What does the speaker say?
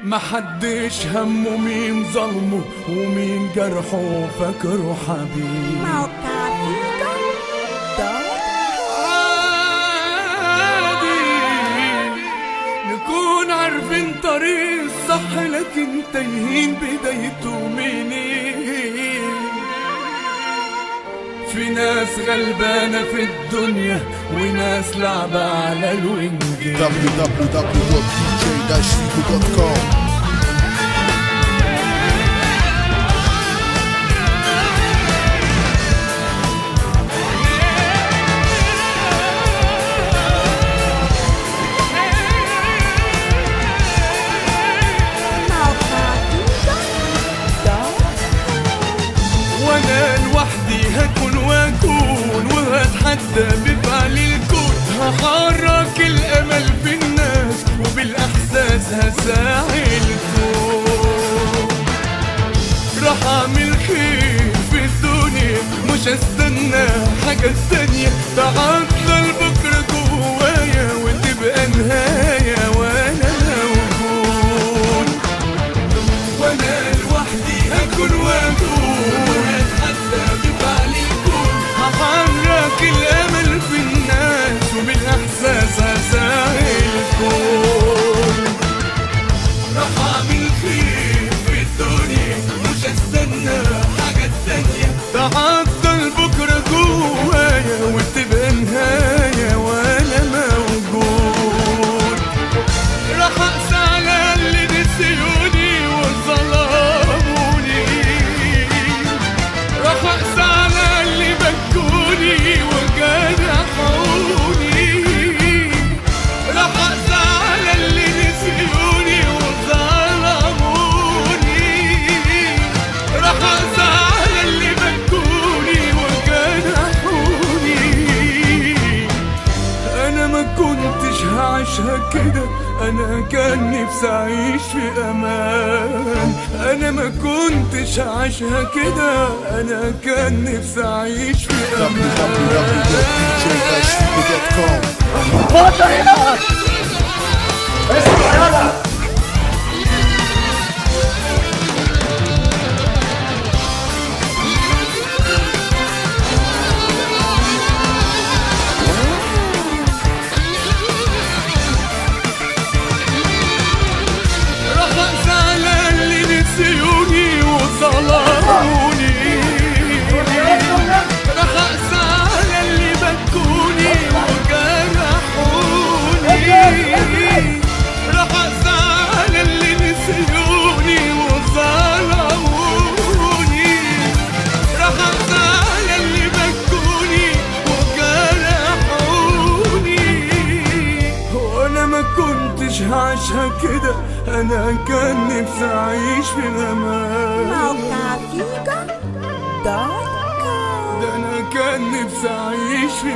محدش همه مين ظلمه ومين جرحه فاكره حبيب. عادي نكون عارفين طريق الصح لكن تايهين بدايته منين. في ناس غلبانة في الدنيا وناس لعبة على الوينجين. www.dj-figo.com. وانا لوحدي هكون واكون وهتحدى بفعل الكون. هحرك الامل في الناس وبالاحساس هساعي الكون. راح اعمل خير في الدنيا مش هستنى حاجة تانية. تعطل بكرة جوايا وتبقى نهاية وانا موجود. وانا لوحدي هكون واكون هتحدى بفعل الكون. هحرك الامل في الناس وبالاحساس هساعي الكون. راح اعمل خير في الدنيا مش هستنى حاجة تانية. تعطل بكرة جوايا وتبقى نهاية وانا موجود. راح اقسى على اللي نسيوني وظلموني. راح اقسى على اللي بكوني وجرحوني. راح اقسى على اللي نسيوني وظلموني. راح اقسى على اللي بكوني وجرحوني. انا ما كنتش هعيشها كده. انا كان نفسي اعيش في امان. انا ما كنتش هعيشها كده. انا كان نفسي اعيش في امان. www.dj-figo.com. اتفضل هنا اسمع يلا. راح اقسى على اللي نسيوني وظلموني. راح اقسى على اللي بكوني وجرحوني. راح اقسى على اللي نسيوني وظلموني. راح اقسى على اللي بكوني وجرحوني. وانا ما كنتش هعيشها كده. انا كان نفسي اعيش في امان. Figo.com. ده انا كان نفسي اعيش في